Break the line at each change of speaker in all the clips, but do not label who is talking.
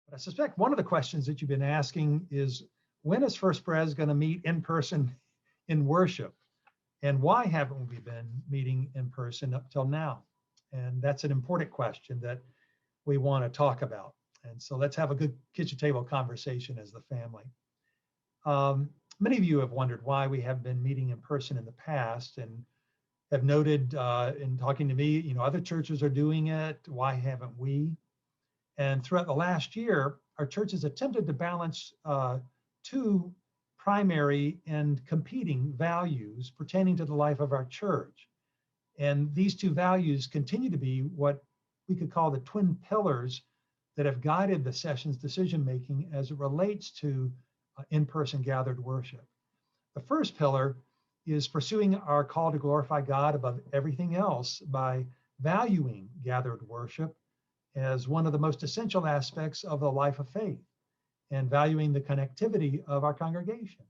But I suspect one of the questions that you've been asking is, when is First Pres going to meet in person in worship? And why haven't we been meeting in person up till now? And that's an important question that we want to talk about. And so let's have a good kitchen table conversation as the family. Many of you have wondered why we have been meeting in person in the past, and have noted in talking to me, other churches are doing it. Why haven't we? And throughout the last year, our church has attempted to balance two primary and competing values pertaining to the life of our church. And these two values continue to be what we could call the twin pillars that have guided the session's decision-making as it relates to in-person gathered worship. The first pillar is pursuing our call to glorify God above everything else by valuing gathered worship as one of the most essential aspects of the life of faith, and valuing the connectivity of our congregation.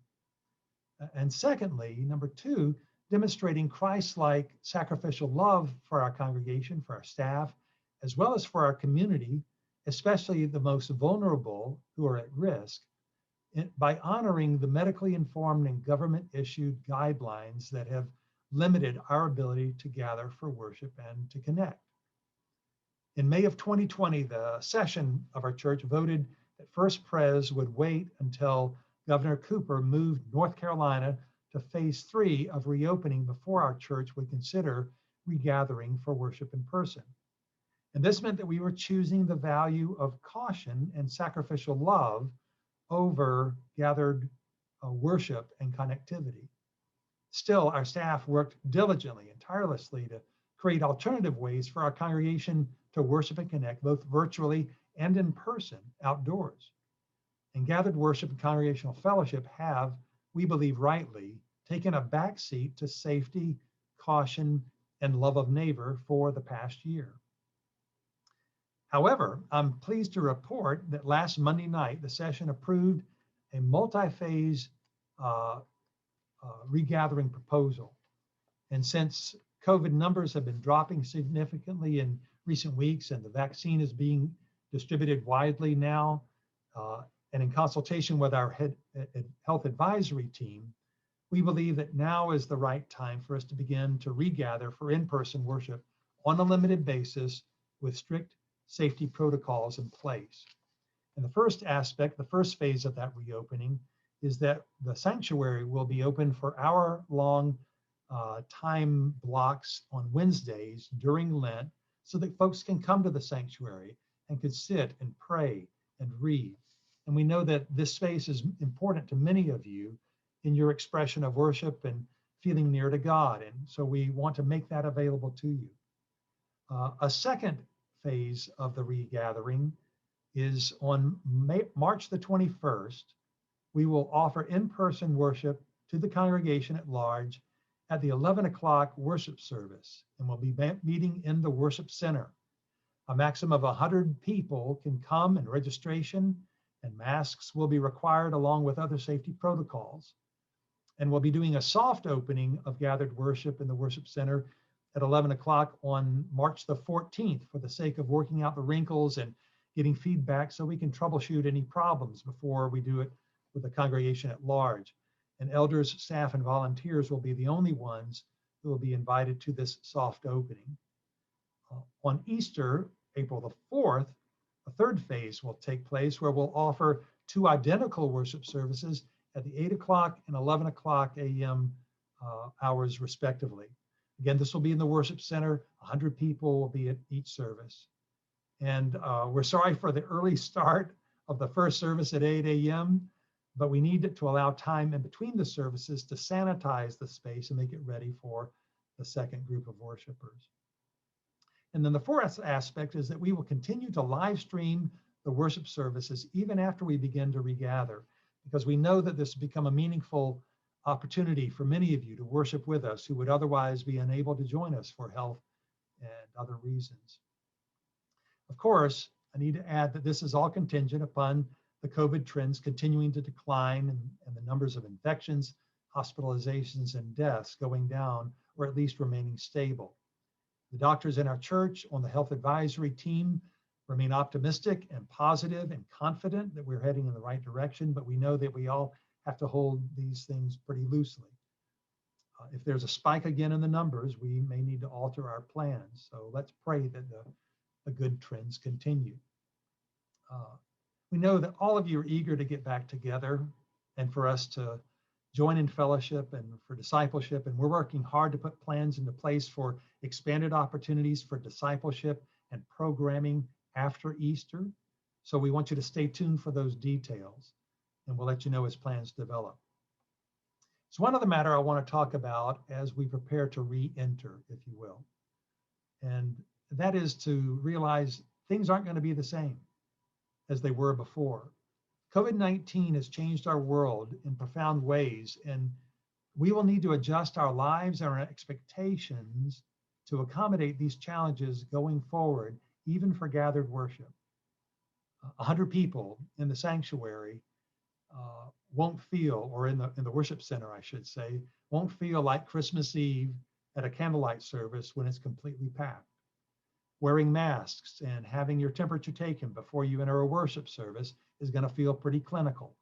And secondly, number two, demonstrating Christ-like sacrificial love for our congregation, for our staff, as well as for our community, especially the most vulnerable who are at risk, by honoring the medically informed and government-issued guidelines that have limited our ability to gather for worship and to connect. In May of 2020, the session of our church voted that First Pres would wait until Governor Cooper moved North Carolina to phase 3 of reopening before our church would consider regathering for worship in person. And this meant that we were choosing the value of caution and sacrificial love over gathered worship and connectivity. Still, our staff worked diligently and tirelessly to create alternative ways for our congregation to worship and connect, both virtually and in person, outdoors. And gathered worship and congregational fellowship have, we believe rightly, taken a backseat to safety, caution, and love of neighbor for the past year. However, I'm pleased to report that last Monday night, the session approved a multi-phase regathering proposal. And since COVID numbers have been dropping significantly in recent weeks, and the vaccine is being distributed widely now, and in consultation with our health advisory team, we believe that now is the right time for us to begin to regather for in-person worship on a limited basis with strict safety protocols in place. And the first aspect, the first phase of that reopening, is that the sanctuary will be open for hour-long time blocks on Wednesdays during Lent, so that folks can come to the sanctuary and could sit and pray and read. And we know that this space is important to many of you in your expression of worship and feeling near to God. And so we want to make that available to you. A second phase of the regathering is on March the 21st. We will offer in-person worship to the congregation at large at the 11 o'clock worship service, and we'll be meeting in the worship center. A maximum of 100 people can come, and registration and masks will be required along with other safety protocols. And we'll be doing a soft opening of gathered worship in the worship center at 11 o'clock on March the 14th for the sake of working out the wrinkles and getting feedback so we can troubleshoot any problems before we do it with the congregation at large. And elders, staff, and volunteers will be the only ones who will be invited to this soft opening. On Easter, April the 4th, a third phase will take place where we'll offer two identical worship services at the 8 o'clock and 11 o'clock a.m. Hours respectively. Again, this will be in the worship center. 100 people will be at each service. And we're sorry for the early start of the first service at 8 a.m., but we need it to allow time in between the services to sanitize the space and make it ready for the second group of worshipers. And then the fourth aspect is that we will continue to live stream the worship services even after we begin to regather, because we know that this has become a meaningful opportunity for many of you to worship with us who would otherwise be unable to join us for health and other reasons. Of course, I need to add that this is all contingent upon the COVID trends continuing to decline and the numbers of infections, hospitalizations, and deaths going down, or at least remaining stable. The doctors in our church on the health advisory team remain optimistic and positive and confident that we're heading in the right direction, but we know that we all have to hold these things pretty loosely. If there's a spike again in the numbers, we may need to alter our plans. So let's pray that the good trends continue. We know that all of you are eager to get back together and for us to join in fellowship and for discipleship. And we're working hard to put plans into place for expanded opportunities for discipleship and programming after Easter. So we want you to stay tuned for those details, and we'll let you know as plans develop. So one other matter I want to talk about as we prepare to re-enter, if you will, and that is to realize things aren't going to be the same as they were before. COVID-19 has changed our world in profound ways, and we will need to adjust our lives and our expectations to accommodate these challenges going forward, even for gathered worship. 100 people in the sanctuary won't feel, or in the worship center, I should say, won't feel like Christmas Eve at a candlelight service when it's completely packed. Wearing masks and having your temperature taken before you enter a worship service is going to feel pretty clinical.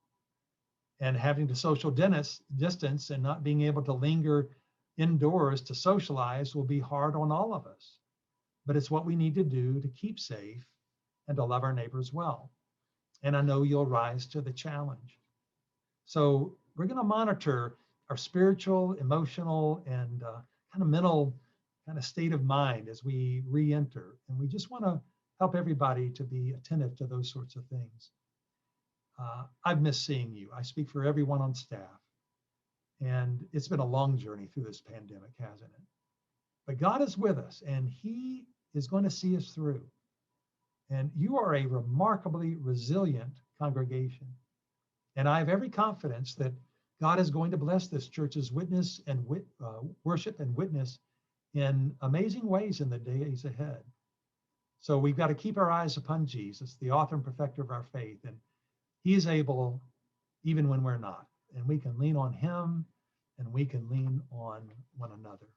And having to social distance and not being able to linger indoors to socialize will be hard on all of us. But it's what we need to do to keep safe and to love our neighbors well. And I know you'll rise to the challenge. So we're going to monitor our spiritual, emotional, and kind of mental kind of state of mind as we re-enter. And we just want to help everybody to be attentive to those sorts of things. I've missed seeing you. I speak for everyone on staff. And it's been a long journey through this pandemic, hasn't it? But God is with us, and he is going to see us through. And you are a remarkably resilient congregation. And I have every confidence that God is going to bless this church's witness and worship and witness in amazing ways in the days ahead. So we've got to keep our eyes upon Jesus, the author and perfecter of our faith. And he is able even when we're not. And we can lean on him, and we can lean on one another.